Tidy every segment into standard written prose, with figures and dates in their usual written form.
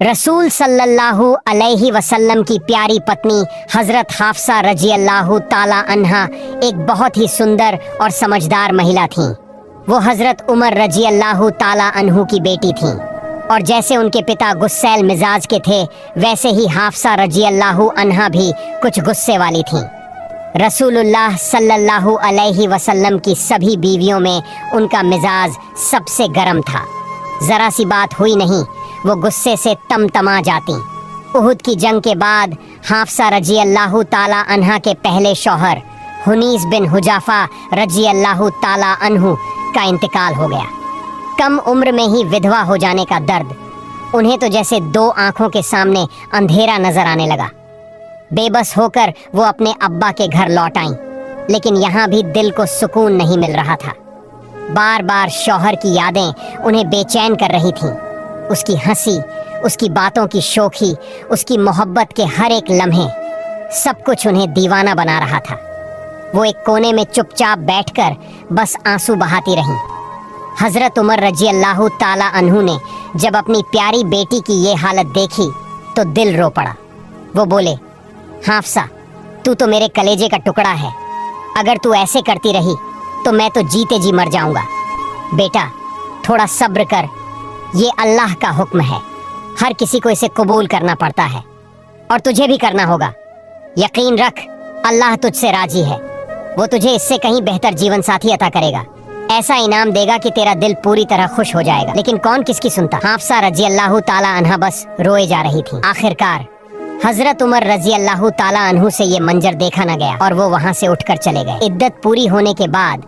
रसूल सल्लल्लाहु अलैहि वसल्लम की प्यारी पत्नी हजरत हाफसा रजी अल्लाह ताला अन्हा एक बहुत ही सुंदर और समझदार महिला थीं। वो हजरत उमर रजी अल्लाह ताला अन्हु की बेटी थीं और जैसे उनके पिता गुस्सैल मिजाज के थे वैसे ही हाफसा रजी अल्लाह अन्हा भी कुछ गुस्से वाली थीं। रसूलुल्लाह सल्लल्लाहु अलैहि वसल्लम की सभी बीवियों में उनका मिजाज सबसे गर्म था। ज़रा सी बात हुई नहीं वो गुस्से से तमतमा जाती। उहुद की जंग के बाद हाफसा रजी अल्लाह ताला अन्हा के पहले शौहर हुनीस बिन हुजाफा रजी अल्लाह ताला अन्हु का इंतकाल हो गया। कम उम्र में ही विधवा हो जाने का दर्द उन्हें तो जैसे दो आंखों के सामने अंधेरा नजर आने लगा। बेबस होकर वो अपने अब्बा के घर लौट आईं, लेकिन यहाँ भी दिल को सुकून नहीं मिल रहा था। बार बार शौहर की यादें उन्हें बेचैन कर रही थीं। उसकी हंसी, उसकी बातों की शोखी, उसकी मोहब्बत के हर एक लम्हे, सब कुछ उन्हें दीवाना बना रहा था। वो एक कोने में चुपचाप बैठकर बस आंसू बहाती रहीं। हजरत उमर रजी अल्लाह ताला अन्हु ने जब अपनी प्यारी बेटी की ये हालत देखी तो दिल रो पड़ा। वो बोले, हाफसा, तू तो मेरे कलेजे का टुकड़ा है। अगर तू ऐसे करती रही तो मैं तो जीते जी मर जाऊंगा। बेटा, थोड़ा सब्र कर, ये अल्लाह का हुक्म है। हर किसी को इसे कबूल करना पड़ता है और तुझे भी करना होगा। यकीन रख, अल्लाह तुझसे राजी है। वो तुझे इससे कहीं बेहतर जीवन साथी अता करेगा। ऐसा इनाम देगा कि तेरा दिल पूरी तरह खुश हो जाएगा। लेकिन कौन किसकी सुनता। हाफसा रजी अल्लाह ताला अन्हा बस रोए जा रही थी। आखिरकार हजरत उमर रजी अल्लाह ताला अन्हु से ये मंजर देखा न गया और वो वहाँ से उठकर चले गए। इद्दत पूरी होने के बाद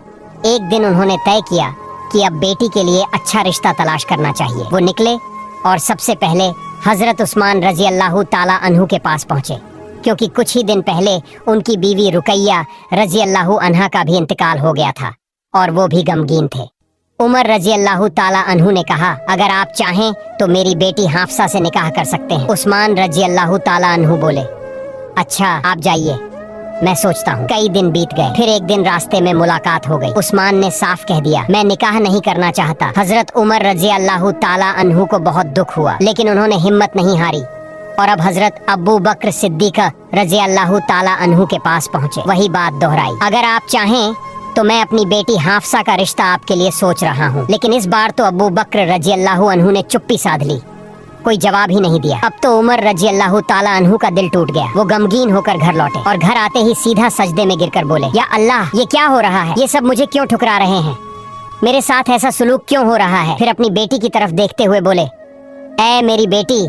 एक दिन उन्होंने तय किया कि अब बेटी के लिए अच्छा रिश्ता तलाश करना चाहिए। वो निकले और सबसे पहले हजरत उस्मान रजी अल्लाह ताला अन्हु के पास पहुँचे, क्योंकि कुछ ही दिन पहले उनकी बीवी रुकैया रजी अल्लाह अन्हा का भी इंतकाल हो गया था और वो भी गमगीन थे। उमर रजी अल्लाह ताला अन्हु ने कहा, अगर आप चाहें तो मेरी बेटी हाफसा से निकाह कर सकते हैं। उस्मान रजी अल्लाह ताला अन्हु बोले, अच्छा आप जाइए, मैं सोचता हूँ। कई दिन बीत गए। फिर एक दिन रास्ते में मुलाकात हो गई। उस्मान ने साफ कह दिया, मैं निकाह नहीं करना चाहता। हजरत उमर रजी अल्लाह ताला अन्हु को बहुत दुख हुआ, लेकिन उन्होंने हिम्मत नहीं हारी और अब हजरत अबू बकर सिद्दीक रजी अल्लाह ताला अन्हु के पास पहुँचे। वही बात दोहराई, अगर आप चाहें तो मैं अपनी बेटी हाफसा का रिश्ता आपके लिए सोच रहा हूँ। लेकिन इस बार तो अबू बकर रजी अल्लाह अन्हु ने चुप्पी साध ली, कोई जवाब ही नहीं दिया। अब तो उमर रजी अल्लाह ताला अन्हु का दिल टूट गया। वो गमगीन होकर घर लौटे और घर आते ही सीधा सजदे में गिरकर बोले, या अल्लाह, ये क्या हो रहा है? ये सब मुझे क्यों ठुकरा रहे हैं? मेरे साथ ऐसा सुलूक क्यों हो रहा है? फिर अपनी बेटी की तरफ देखते हुए बोले, ऐ मेरी बेटी,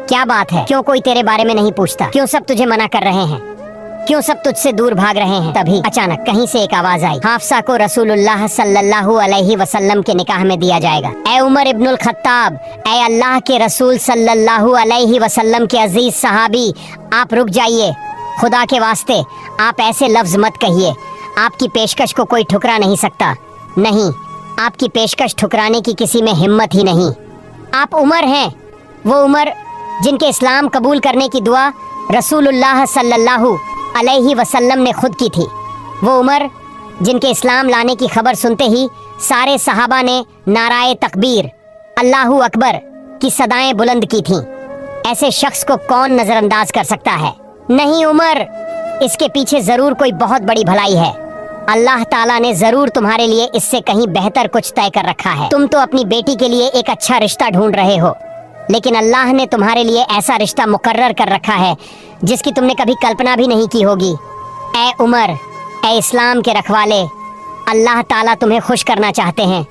क्या बात है? क्यों कोई तेरे बारे में नहीं पूछता? क्यों सब तुझे मना कर रहे हैं? क्यों सब तुझसे दूर भाग रहे हैं? तभी अचानक कहीं से एक आवाज आई, हाफसा को रसूलुल्लाह सल्लल्लाहु अलैहि वसल्लम के निकाह में दिया जाएगा। ऐ उमर इब्नुल खत्ताब, ऐ अल्लाह के रसूल सल्लल्लाहु अलैहि वसल्लम के अजीज सहाबी, आप रुक जाइए। खुदा के वास्ते आप ऐसे लफ्ज मत कहिए। आपकी पेशकश को कोई ठुकरा नहीं सकता। नहीं, आपकी पेशकश ठुकराने की किसी में हिम्मत ही नहीं। आप उमर हैं, वो उमर जिनके इस्लाम कबूल करने की दुआ रसूलुल्लाह सल्लल्लाहु अलैहि वसल्लम ने खुद की थी। वो उमर जिनके इस्लाम लाने की खबर सुनते ही सारे सहाबा ने नाराए तकबीर, अल्लाहु अकबर की सदाएं बुलंद की थीं। ऐसे शख्स को कौन नजरअंदाज कर सकता है? नहीं उमर, इसके पीछे जरूर कोई बहुत बड़ी भलाई है। अल्लाह ताला ने जरूर तुम्हारे लिए इससे कहीं बेहतर कुछ तय कर रखा है। तुम तो अपनी बेटी के लिए एक अच्छा रिश्ता ढूंढ रहे हो, लेकिन अल्लाह ने तुम्हारे लिए ऐसा रिश्ता मुकर्रर कर रखा है जिसकी तुमने कभी कल्पना भी नहीं की होगी। ऐ उमर, ऐ इस्लाम के रखवाले, अल्लाह ताला तुम्हें खुश करना चाहते हैं।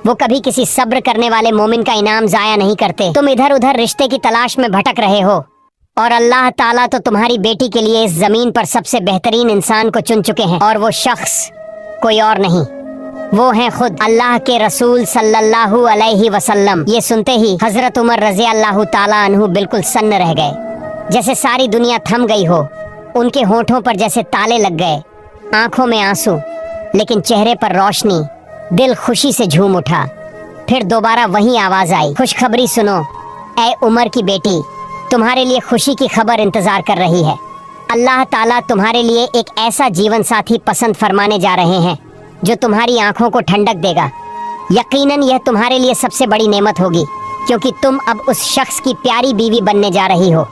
वो कभी किसी सब्र करने वाले मोमिन का इनाम जाया नहीं करते। तुम इधर उधर रिश्ते की तलाश में भटक रहे हो और अल्लाह ताला तो तुम्हारी बेटी के लिए इस जमीन पर सबसे बेहतरीन इंसान को चुन चुके हैं और वो शख्स कोई और नहीं, वो हैं खुद अल्लाह के रसूल सल्लल्लाहु अलैहि वसल्लम। ये सुनते ही हजरत उमर रजी अल्लाह ताला अन्हु बिल्कुल सन्न रह गए, जैसे सारी दुनिया थम गई हो। उनके होठों पर जैसे ताले लग गए, आंखों में आंसू, लेकिन चेहरे पर रोशनी। दिल खुशी से झूम उठा। फिर दोबारा वही आवाज आई, खुशखबरी सुनो, ऐ उमर की बेटी, तुम्हारे लिए खुशी की खबर इंतजार कर रही है। अल्लाह ताला तुम्हारे लिए एक ऐसा जीवन साथी पसंद फरमाने जा रहे हैं जो तुम्हारी आंखों को ठंडक देगा। यकीनन यह तुम्हारे लिए सबसे बड़ी नेमत होगी। क्योंकि तुम अब उस शख्स की प्यारी बीवी बनने जा रही हो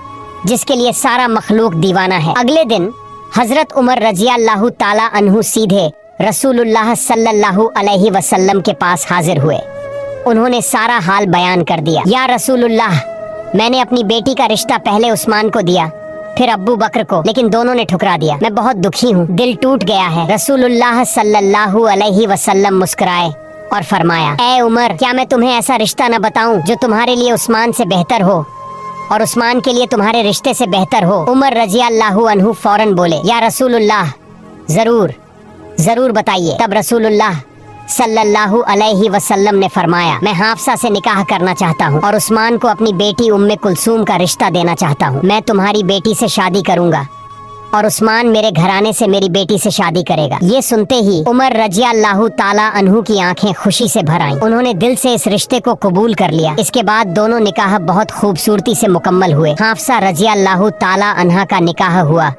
जिसके लिए सारा मखलूक दीवाना है। अगले दिन हजरत उमर रजी अल्लाह ताला अन्हु सीधे रसूलुल्लाह सल्लल्लाहु अलैहि वसल्लम के पास हाजिर हुए। उन्होंने सारा हाल बयान कर दिया। या रसूलुल्लाह, मैंने अपनी बेटी का रिश्ता पहले उस्मान को दिया, फिर अब्बू बकर को, लेकिन दोनों ने ठुकरा दिया। मैं बहुत दुखी हूँ, दिल टूट गया है। रसूलुल्लाह सल्लल्लाहु अलैहि वसल्लम मुस्कुराए और फरमाया, ए उमर, क्या मैं तुम्हें ऐसा रिश्ता न बताऊं जो तुम्हारे लिए उस्मान से बेहतर हो और उस्मान के लिए तुम्हारे रिश्ते से बेहतर हो। उमर रजी अल्लाहु अन्हु फौरन बोले, या रसूलुल्लाह, जरूर बताइए। तब रसूलुल्लाह सल्लल्लाहु अलैहि वसल्लम ने फरमाया, मैं हाफसा से निकाह करना चाहता हूँ और उस्मान को अपनी बेटी उम्मे कुलसूम का रिश्ता देना चाहता हूँ। मैं तुम्हारी बेटी से शादी करूँगा और उस्मान मेरे घराने से मेरी बेटी से शादी करेगा। ये सुनते ही उमर रजी अल्लाह ताला अन्हु की आंखें खुशी से भर आईं। उन्होंने दिल से इस रिश्ते को कबूल कर लिया। इसके बाद दोनों निकाह बहुत खूबसूरती से मुकम्मल हुए। हाफसा रजी अल्लाह ताला अन्हा का निकाह हुआ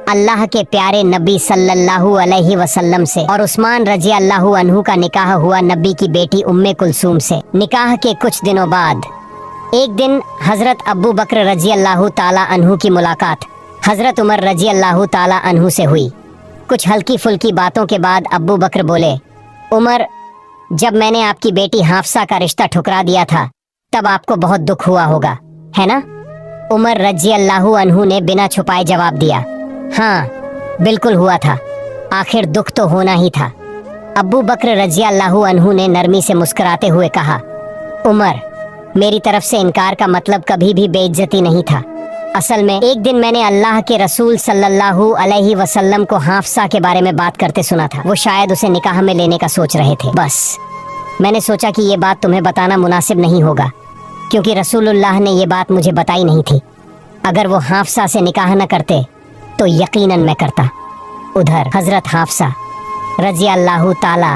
अल्लाह के प्यारे नबी सल्लल्लाहु अलैहि वसल्लम से और उस्मान रजी अल्लाह अन्हु का निकाह हुआ नबी की बेटी उम्मे कुलसूम से। निकाह के कुछ दिनों बाद एक दिन हजरत अब्बू बकर रजी अल्लाह ताला अन्हु की मुलाकात हजरत उमर रजी अल्लाह ताला अन्हु से हुई। कुछ हल्की फुल्की बातों के बाद अब्बू बकर बोले, उमर, जब मैंने आपकी बेटी हाफसा का रिश्ता ठुकरा दिया था तब आपको बहुत दुख हुआ होगा, है ना? उमर रजी अल्लाह अन्हु ने बिना छुपाए जवाब दिया, हाँ बिल्कुल हुआ था, आखिर दुख तो होना ही था। अब्बू बकर रजी अल्लाह अन्हु ने नरमी से मुस्कुराते हुए कहा, उमर, मेरी तरफ से इनकार का मतलब कभी भी बेइज्जती नहीं था। असल में एक दिन मैंने अल्लाह के रसूल सल्लल्लाहु अलैहि वसल्लम को हाफसा के बारे में बात करते सुना था। वो शायद उसे निकाह में लेने का सोच रहे थे। बस मैंने सोचा कि ये बात तुम्हें बताना मुनासिब नहीं होगा क्योंकि रसूलुल्लाह ने ये बात मुझे बताई नहीं थी। अगर वो हाफसा से निकाह न करते तो यकीनन मैं करता। उधर हजरत हाफसा रजी अल्लाह ताला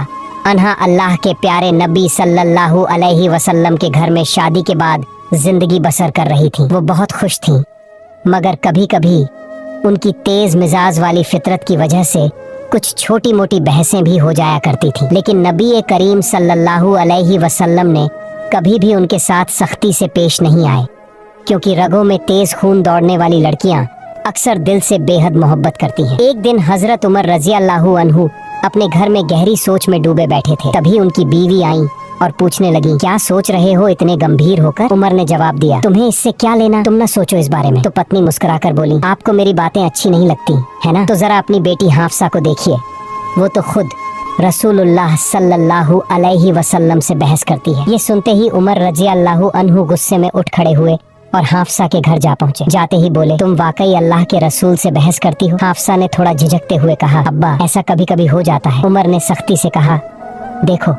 अन्हा अल्लाह के प्यारे नबी सल्लल्लाहु अलैहि वसल्लम के घर में शादी के बाद जिंदगी बसर कर रही थी। वो बहुत खुश थी, मगर कभी कभी उनकी तेज मिजाज वाली फितरत की वजह से कुछ छोटी मोटी बहसें भी हो जाया करती थी। लेकिन नबी करीम सल्लल्लाहु अलैहि वसल्लम ने कभी भी उनके साथ सख्ती से पेश नहीं आए क्योंकि रगों में तेज खून दौड़ने वाली लड़कियां अक्सर दिल से बेहद मोहब्बत करती हैं। एक दिन हजरत उमर रजी अल्लाह अन्हु अपने घर में गहरी सोच में डूबे बैठे थे। तभी उनकी बीवी आई और पूछने लगी, क्या सोच रहे हो इतने गंभीर होकर? उमर ने जवाब दिया, तुम्हें इससे क्या लेना, तुम न सोचो इस बारे में। तो पत्नी मुस्कुराकर बोली, आपको मेरी बातें अच्छी नहीं लगती है ना? तो जरा अपनी बेटी हाफसा को देखिए, वो तो खुद रसूलुल्लाह सल्लल्लाहु अलैहि वसल्लम से बहस करती है। ये सुनते ही उमर रजी अल्लाह अन्हु गुस्से में उठ खड़े हुए और हाफसा के घर जा पहुँचे। जाते ही बोले, तुम वाकई अल्लाह के रसूल से बहस करती हो? हाफसा ने थोड़ा झिझकते हुए कहा, अब्बा ऐसा कभी कभी हो जाता है। उमर ने सख्ती से कहा, देखो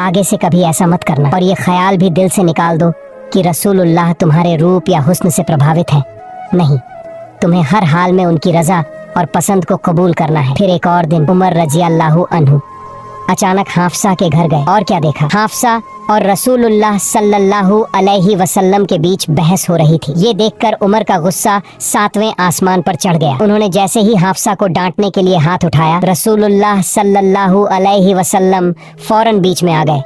आगे से कभी ऐसा मत करना और ये ख्याल भी दिल से निकाल दो कि रसूलुल्लाह तुम्हारे रूप या हुस्न से प्रभावित है। नहीं, तुम्हें हर हाल में उनकी रजा और पसंद को कबूल करना है। फिर एक और दिन उमर रजी अल्लाह अन्हु अचानक हाफसा के घर गए और क्या देखा, हाफसा और रसूलुल्लाह सल्लल्लाहु अलैहि वसल्लम के बीच बहस हो रही थी। ये देखकर उमर का गुस्सा 7वें आसमान पर चढ़ गया। उन्होंने जैसे ही हाफसा को डांटने के लिए हाथ उठाया, रसूलुल्लाह सल्लल्लाहु अलैहि वसल्लम फौरन बीच में आ गए।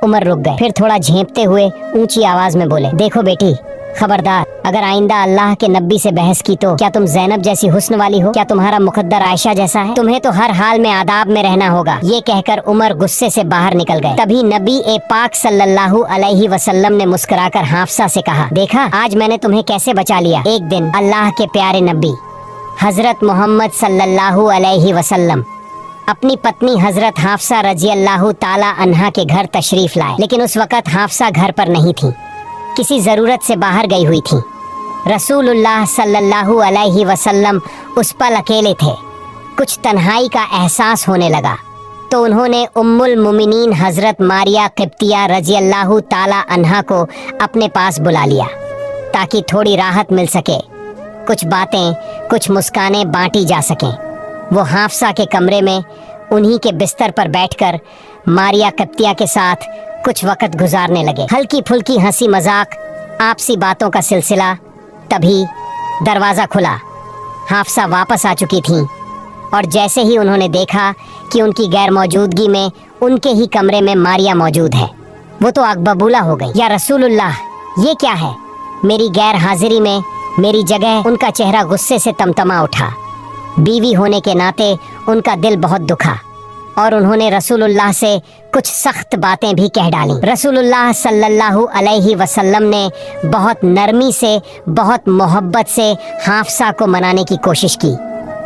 उमर रुक गए, फिर थोड़ा झेंपते हुए ऊंची आवाज में बोले, देखो बेटी, खबरदार, अगर आइंदा अल्लाह के नबी से बहस की तो क्या तुम ज़ैनब जैसी हुस्न वाली हो? क्या तुम्हारा मुकद्दर आयशा जैसा है? तुम्हें तो हर हाल में आदाब में रहना होगा। ये कहकर उमर गुस्से से बाहर निकल गए। तभी नबी पाक सल्लल्लाहु अलैहि वसल्लम ने मुस्कुराकर हाफसा से कहा, देखा आज मैंने तुम्हें कैसे बचा लिया। एक दिन अल्लाह के प्यारे नबी हजरत मोहम्मद सल्लल्लाहु अलैहि वसल्लम अपनी पत्नी हजरत हाफसा रजी अल्लाह ताला अन्हा के घर तशरीफ लाए, लेकिन उस वक़्त हाफसा घर पर नहीं थी, किसी ज़रूरत से बाहर गई हुई थी। रसूलुल्लाह सल्लल्लाहु अलैहि वसल्लम उस पल अकेले थे। कुछ तन्हाई का एहसास होने लगा तो उन्होंने उम्मुल मुमिनीन हजरत मारिया क़िब्तिया रजी अल्लाह ताला अन्हा को अपने पास बुला लिया ताकि थोड़ी राहत मिल सके, कुछ बातें, कुछ मुस्कानें बांटी जा सकें। वो हाफसा के कमरे में उन्हीं के बिस्तर पर बैठकर मारिया क़िब्तिया के साथ कुछ वक़्त गुजारने लगे। हल्की फुल्की हंसी मजाक, आपसी बातों का सिलसिला। तभी दरवाज़ा खुला। हाफसा वापस आ चुकी थीं और जैसे ही उन्होंने देखा कि उनकी गैर मौजूदगी में उनके ही कमरे में मारिया मौजूद है, वो तो आग बबूला हो गई। या रसूलुल्लाह, ये क्या है? मेरी गैर हाजिरी में मेरी जगह उनका चेहरा गुस्से से तमतमा उठा। बीवी होने के नाते उनका दिल बहुत दुखा और उन्होंने रसूलुल्लाह से कुछ सख्त बातें भी कह डाली। रसूलुल्लाह सल्लल्लाहु अलैहि वसल्लम ने बहुत नरमी से, बहुत मोहब्बत से हाफसा को मनाने की कोशिश की।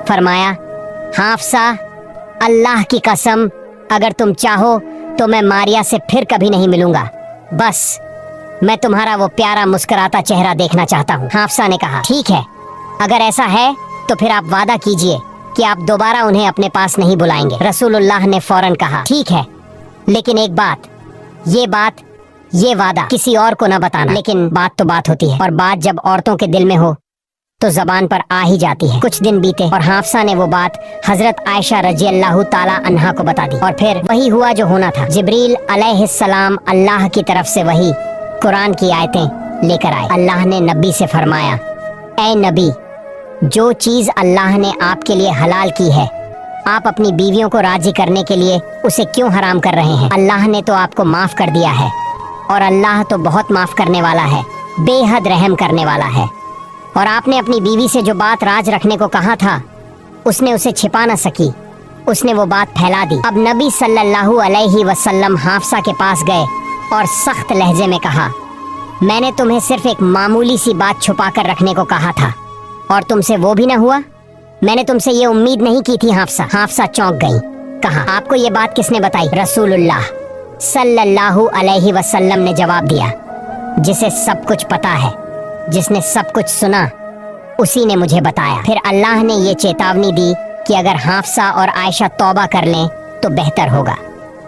फरमाया, हाफसा, अल्लाह की कसम, अगर तुम चाहो तो मैं मारिया से फिर कभी नहीं मिलूंगा। बस मैं तुम्हारा वो प्यारा मुस्कुराता चेहरा देखना चाहता हूँ। हाफसा ने कहा, ठीक है, अगर ऐसा है तो फिर आप वादा कीजिए कि आप दोबारा उन्हें अपने पास नहीं बुलाएंगे। रसूलुल्लाह ने फौरन कहा, ठीक है, लेकिन एक बात, ये वादा किसी और को न बताना। लेकिन बात तो बात होती है, और बात जब औरतों के दिल में हो तो जबान पर आ ही जाती है। कुछ दिन बीते और हाफसा ने वो बात हजरत आयशा रजी अल्लाह ताला अन्हा को बता दी। और फिर वही हुआ जो होना था। जिब्रील अलैहिस्सलाम अल्लाह की तरफ से वही कुरान की आयतें लेकर आए। अल्लाह ने नबी से फरमाया, ऐ नबी, जो चीज अल्लाह ने आपके लिए हलाल की है, आप अपनी बीवियों को राजी करने के लिए उसे क्यों हराम कर रहे हैं? अल्लाह ने तो आपको माफ कर दिया है, और अल्लाह तो बहुत माफ करने वाला है, बेहद रहम करने वाला है। और आपने अपनी बीवी से जो बात राज रखने को कहा था, उसने उसे छिपा न सकी, उसने वो बात फैला दी। अब नबी सल्लल्लाहु अलैहि वसल्लम हाफसा के पास गए और सख्त लहजे में कहा, मैंने तुम्हें सिर्फ एक मामूली सी बात छुपा कर रखने को कहा था, और तुमसे वो भी न हुआ? मैंने तुमसे ये उम्मीद नहीं की थी। हाफसा चौंक गई। कहा, आपको ये बात किसने बताई? रसूलुल्लाह सल्लल्लाहु अलैहि वसल्लम ने जवाब दिया, जिसे सब कुछ पता है, जिसने सब कुछ सुना, उसी ने मुझे बताया। फिर अल्लाह ने ये चेतावनी दी कि अगर हाफसा और आयशा तौबा कर लें तो बेहतर होगा,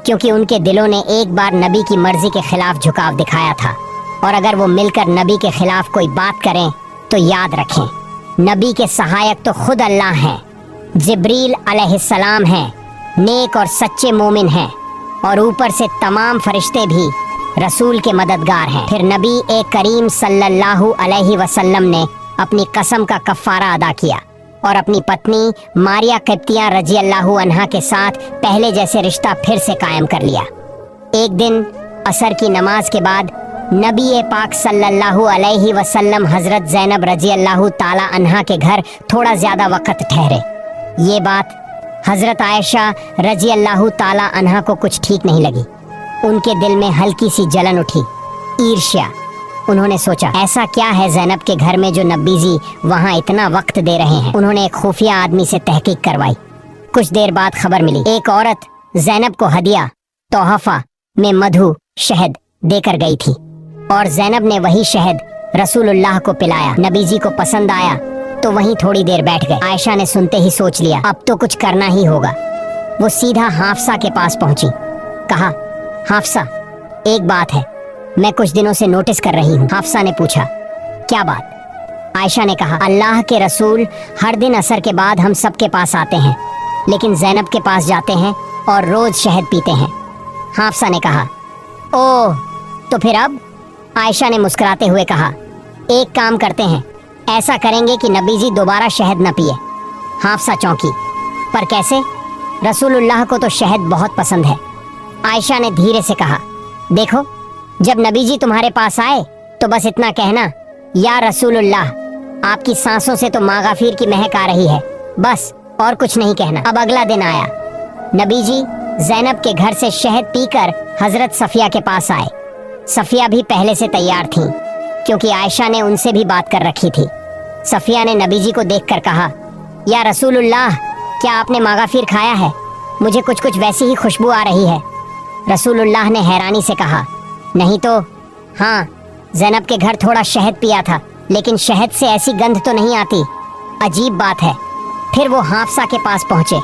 क्योंकि उनके दिलों ने एक बार नबी की मर्जी के खिलाफ झुकाव दिखाया था, और अगर वो मिलकर नबी के खिलाफ कोई बात करें तो याद रखें, नबी के सहायक तो खुद अल्लाह हैं, जिब्रील अलैहिस्सलाम हैं, नेक और सच्चे मोमिन हैं, और ऊपर से तमाम फरिश्ते भी रसूल के मददगार हैं। फिर नबी करीम सल्लल्लाहु अलैहि वसल्लम ने अपनी कसम का कफ़ारा अदा किया और अपनी पत्नी मारिया किब्तिया रजी अल्लाहु अन्हा के साथ पहले जैसे रिश्ता फिर से कायम कर लिया। एक दिन असर की नमाज के बाद नबी पाक सल्लल्लाहु अलैहि वसल्लम हजरत ज़ैनब रजी अल्लाहु ताला अन्हा के घर थोड़ा ज्यादा वक्त ठहरे। ये बात हजरत आयशा रजी अल्लाहु ताला अन्हा को कुछ ठीक नहीं लगी। उनके दिल में हल्की सी जलन उठी, ईर्ष्या। उन्होंने सोचा, ऐसा क्या है ज़ैनब के घर में जो नबी जी वहाँ इतना वक्त दे रहे हैं। उन्होंने एक खुफिया आदमी से तहकीक करवाई। कुछ देर बाद खबर मिली, एक औरत ज़ैनब को हदिया तोहफा में मधु शहद देकर गई थी, और ज़ैनब ने वही शहद रसूलुल्लाह को पिलाया। नबी जी को पसंद आया तो वहीं थोड़ी देर बैठ गए। आयशा ने सुनते ही सोच लिया, अब तो कुछ करना ही होगा। वो सीधा हाफसा के पास पहुंची। कहा, हाफसा, एक बात है, मैं कुछ दिनों से नोटिस कर रही हूँ। हाफसा ने पूछा, क्या बात? आयशा ने कहा, अल्लाह के रसूल हर दिन असर के बाद हम सब के पास आते हैं, लेकिन ज़ैनब के पास जाते हैं और रोज शहद पीते हैं। हाफसा ने कहा, ओह, तो फिर अब? आयशा ने मुस्कुराते हुए कहा, एक काम करते हैं, ऐसा करेंगे कि नबी जी दोबारा शहद न पिए। हाफसा चौंकी, पर कैसे? रसूलुल्लाह को तो शहद बहुत पसंद है। आयशा ने धीरे से कहा, देखो, जब नबी जी तुम्हारे पास आए तो बस इतना कहना, या रसूलुल्लाह, आपकी सांसों से तो मागाफिर की महक आ रही है, बस, और कुछ नहीं कहना। अब अगला दिन आया। नबी जी ज़ैनब के घर से शहद पीकर हजरत सफिया के पास आए। सफिया भी पहले से तैयार थीं, क्योंकि आयशा ने उनसे भी बात कर रखी थी। सफिया ने नबी जी को देखकर कहा, या रसूलुल्लाह, क्या आपने मागाफिर खाया है? मुझे कुछ कुछ वैसी ही खुशबू आ रही है। रसूलुल्लाह ने हैरानी से कहा, नहीं तो, हाँ, ज़ैनब के घर थोड़ा शहद पिया था, लेकिन शहद से ऐसी गंध तो नहीं आती। अजीब बात है। फिर वो हाफसा के पास पहुँचे।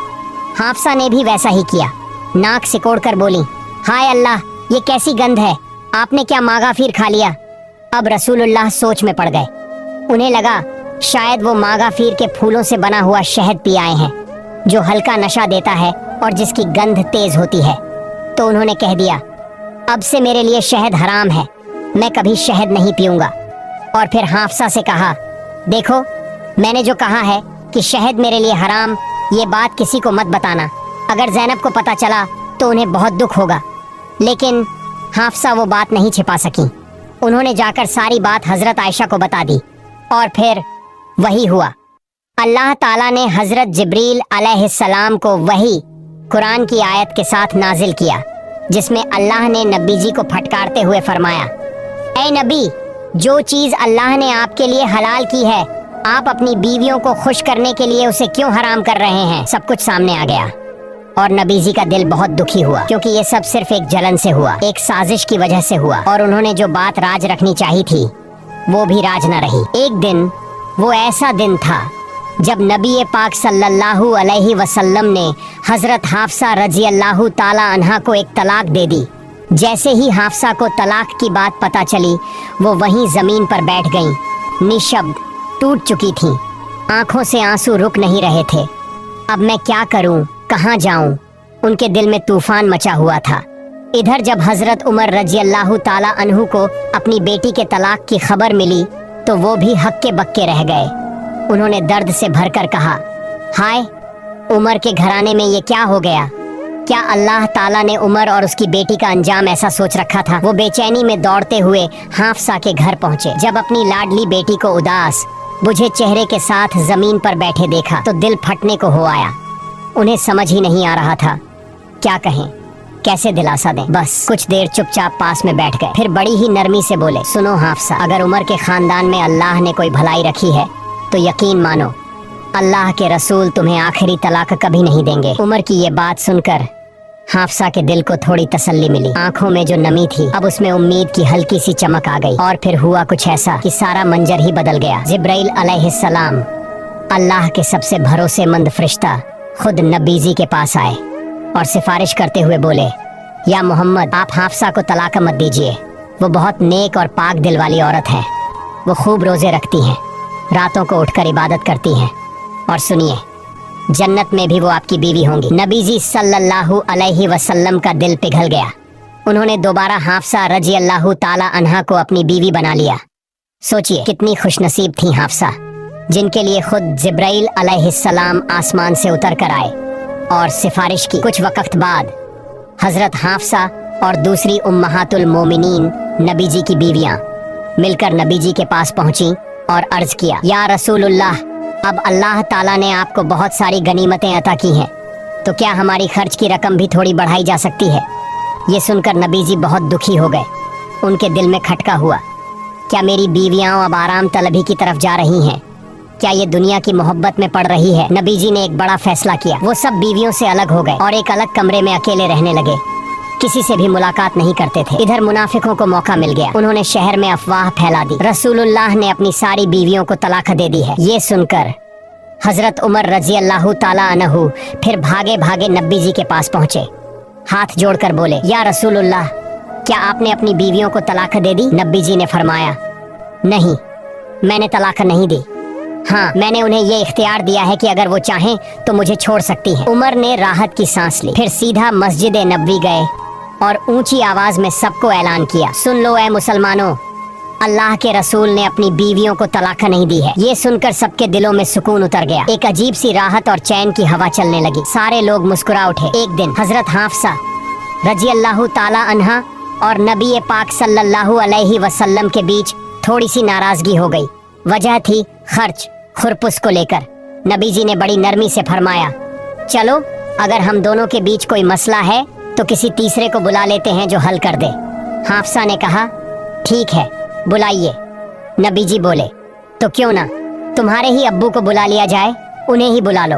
हाफसा ने भी वैसा ही किया। नाक सिकोड़ कर बोली, हाय अल्लाह, ये कैसी गंध है, आपने क्या मागाफिर खा लिया? अब रसूलुल्लाह सोच में पड़ गए। उन्हें लगा शायद वो मागाफिर के फूलों से बना हुआ शहद पी आए हैं, जो हल्का नशा देता है और जिसकी गंध तेज होती है। तो उन्होंने कह दिया, अब से मेरे लिए शहद हराम है, मैं कभी शहद नहीं पीऊंगा। और फिर हाफसा से कहा, देखो, मैंने जो कहा है कि शहद मेरे लिए हराम, ये बात किसी को मत बताना। अगर ज़ैनब को पता चला तो उन्हें बहुत दुख होगा, लेकिन हाफसा वो बात नहीं छिपा सकी। उन्होंने जाकर सारी बात हजरत आयशा को बता दी और फिर वही हुआ। अल्लाह ताला ने हजरत जिब्रील अलैहिस्सलाम को वही कुरान की आयत के साथ नाजिल किया, जिसमें अल्लाह ने नबी जी को फटकारते हुए फरमाया, ऐ नबी, जो चीज अल्लाह ने आपके लिए हलाल की है, आप अपनी बीवियों को खुश करने के लिए उसे क्यों हराम कर रहे हैं। सब कुछ सामने आ गया और नबी जी का दिल बहुत दुखी हुआ, क्योंकि ये सब सिर्फ एक जलन से हुआ, एक साजिश की वजह से हुआ, और उन्होंने जो बात राज रखनी चाहिए थी वो भी राज न रही। एक दिन वो ऐसा दिन था जब नबी पाक सल्लल्लाहु अलैहि वसल्लम ने हजरत हाफसा रजी अल्लाह ताला अन्हा को एक तलाक दे दी। जैसे ही हाफसा को तलाक की बात पता चली, वो वहीं जमीन पर बैठ गईं, निशब्द, टूट चुकी थीं, आंखों से आंसू रुक नहीं रहे थे। अब मैं क्या करूं, कहाँ जाऊं? उनके दिल में तूफान मचा हुआ था। इधर जब हजरत उमर रजी अल्लाह ताला अन्हु को अपनी बेटी के तलाक की खबर मिली तो वो भी हक्के बक्के रह गए। उन्होंने दर्द से भरकर कहा, हाय, उमर के घराने में ये क्या हो गया? क्या अल्लाह ताला ने उमर और उसकी बेटी का अंजाम ऐसा सोच रखा था? वो बेचैनी में दौड़ते हुए हाफसा के घर पहुंचे। जब अपनी लाडली बेटी को उदास बुझे चेहरे के साथ जमीन पर बैठे देखा तो दिल फटने को हो आया। उन्हें समझ ही नहीं आ रहा था क्या कहें, कैसे दिलासा दें। बस कुछ देर चुपचाप पास में बैठ गए, फिर बड़ी ही नरमी से बोले, सुनो हाफसा, अगर उमर के खानदान में अल्लाह ने कोई भलाई रखी है तो यकीन मानो अल्लाह के रसूल तुम्हें आखिरी तलाक कभी नहीं देंगे। उमर की ये बात सुनकर हाफसा के दिल को थोड़ी तसल्ली मिली। आंखों में जो नमी थी अब उसमें उम्मीद की हल्की सी चमक आ गई। और फिर हुआ कुछ ऐसा कि सारा मंजर ही बदल गया। जिब्राइल अलैहिस्सलाम, अल्लाह के सबसे भरोसेमंद फरिश्ता, खुद नबी जी के पास आए और सिफारिश करते हुए बोले, या मोहम्मद, आप हाफसा को तलाक मत दीजिए। वो बहुत नेक और पाक दिल वाली औरत है। वो खूब रोजे रखती हैं, रातों को उठकर इबादत करती हैं, और सुनिए, जन्नत में भी वो आपकी बीवी होंगी। नबी जी सल्लल्लाहु अलैहि वसल्लम का दिल पिघल गया। उन्होंने दोबारा हाफसा रजी अल्लाह ताला अन्हा को अपनी बीवी बना लिया। सोचिए कितनी खुशनसीब थी हाफसा, जिनके लिए खुद जिब्राइल अलैहिस्सलाम आसमान से उतर कर आए और सिफारिश की। कुछ वक्त बाद हजरत हाफसा और दूसरी उम्महातुल मोमिनीन नबी जी की बीवियां मिलकर नबी जी के पास पहुंची और अर्ज किया, या रसूलुल्लाह, अब अल्लाह ताला ने आपको बहुत सारी गनीमतें अता की हैं, तो क्या हमारी खर्च की रकम भी थोड़ी बढ़ाई जा सकती है? ये सुनकर नबी जी बहुत दुखी हो गए। उनके दिल में खटका हुआ, क्या मेरी बीवियां अब आराम तलबी की तरफ जा रही हैं? क्या ये दुनिया की मोहब्बत में पड़ रही है? नबी जी ने एक बड़ा फैसला किया। वो सब बीवियों से अलग हो गए और एक अलग कमरे में अकेले रहने लगे। किसी से भी मुलाकात नहीं करते थे। इधर मुनाफिकों को मौका मिल गया। उन्होंने शहर में अफवाह फैला दी, रसूलुल्लाह ने अपनी सारी बीवियों को तलाक दे दी है। ये सुनकर हजरत उमर रजी अल्लाह ताला अन्हु फिर भागे भागे नबी जी के पास पहुंचे, हाथ जोड़कर बोले, या रसूलुल्लाह, क्या आपने अपनी बीवियों को तलाक दे दी? नबी जी ने फरमाया, नहीं, मैंने तलाक नहीं दी। हाँ, मैंने उन्हें ये इख्तियार दिया है कि अगर वो चाहें तो मुझे छोड़ सकती हैं। उमर ने राहत की सांस ली, फिर सीधा मस्जिद नबवी गए और ऊंची आवाज में सबको ऐलान किया, सुन लो ऐ मुसलमानों, अल्लाह के रसूल ने अपनी बीवियों को तलाक नहीं दी है। ये सुनकर सबके दिलों में सुकून उतर गया। एक अजीब सी राहत और चैन की हवा चलने लगी। सारे लोग मुस्कुरा उठे। एक दिन हजरत हाफसा रजी अल्लाह ताला अन्हा और नबी पाक सल्लल्लाहु अलैहि वसल्लम के बीच थोड़ी सी नाराजगी हो गई। वजह थी खर्च खुरपुस को लेकर। नबी जी ने बड़ी नरमी से फरमाया, चलो, अगर हम दोनों के बीच कोई मसला है तो किसी तीसरे को बुला लेते हैं जो हल कर दे। हाफसा ने कहा, ठीक है, बुलाइए। नबी जी बोले, तो क्यों ना तुम्हारे ही अब्बू को बुला लिया जाए, उन्हें ही बुला लो।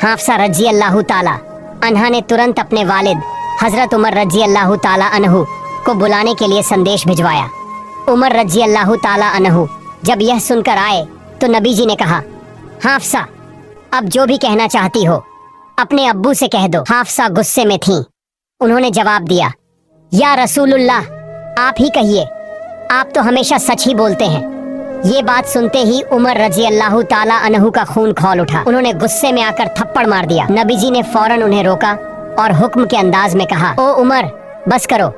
हाफसा रजी अल्लाह ताला अन्हा ने तुरंत अपने वालिद हजरत उमर रजी अल्लाह ताला अन्हु को बुलाने के लिए संदेश भिजवाया। उमर रजी अल्लाह ताला अन्हु जब यह सुनकर आए तो नबी जी ने कहा, हाफसा, अब जो भी कहना चाहती हो अपने अब्बू से कह दो। हाफसा गुस्से में थीं। उन्होंने जवाब दिया, या रसूलुल्लाह, आप ही कहिए, आप तो हमेशा सच ही बोलते हैं। ये बात सुनते ही उमर रजी अल्लाह ताला अन्हु का खून खौल उठा। उन्होंने गुस्से में आकर थप्पड़ मार दिया। नबी जी ने फौरन उन्हें रोका और हुक्म के अंदाज में कहा, ओ उमर, बस करो,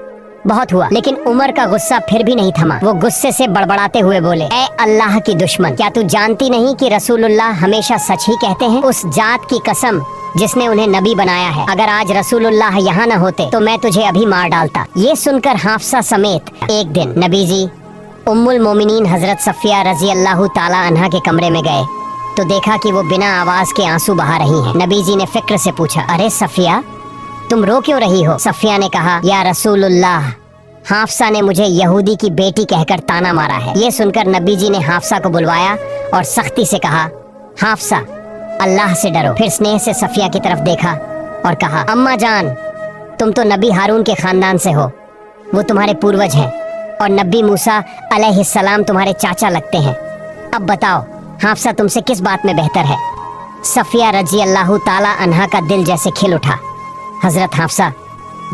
बहुत हुआ, लेकिन उमर का गुस्सा फिर भी नहीं थमा। वो गुस्से से बड़बड़ाते हुए बोले, ए अल्लाह की दुश्मन, क्या तू जानती नहीं कि रसूलुल्लाह हमेशा सच ही कहते हैं? उस जात की कसम जिसने उन्हें नबी बनाया है, अगर आज रसूलुल्लाह यहाँ न होते तो मैं तुझे अभी मार डालता। ये सुनकर हाफसा समेत एक दिन नबी जी उम्मुल मोमिनीन हजरत सफिया रजी अल्लाह ताला अन्हा के कमरे में गए तो देखा कि वो बिना आवाज के आंसू बहा रही हैं। नबी जी ने फिक्र से पूछा, अरे सफिया, तुम रो क्यों रही हो? सफिया ने कहा, या रसूलुल्लाह, हाफसा ने मुझे यहूदी की बेटी कहकर ताना मारा है। ये सुनकर नबी जी ने हाफसा को बुलवाया और सख्ती से कहा, हाफसा, अल्लाह से डरो। फिर स्नेह से सफिया की तरफ देखा और कहा, अम्मा जान, तुम तो नबी हारून के खानदान से हो, वो तुम्हारे पूर्वज हैं, और नबी मूसा अलैहिस्सलाम तुम्हारे चाचा लगते हैं। अब बताओ, हाफसा तुमसे किस बात में बेहतर है? सफिया रजी अल्लाह ताला अन्हा का दिल जैसे खिल उठा। हजरत हाफसा,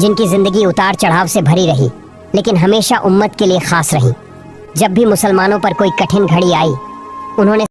जिनकी जिंदगी उतार चढ़ाव से भरी रही लेकिन हमेशा उम्मत के लिए खास रही, जब भी मुसलमानों पर कोई कठिन घड़ी आई उन्होंने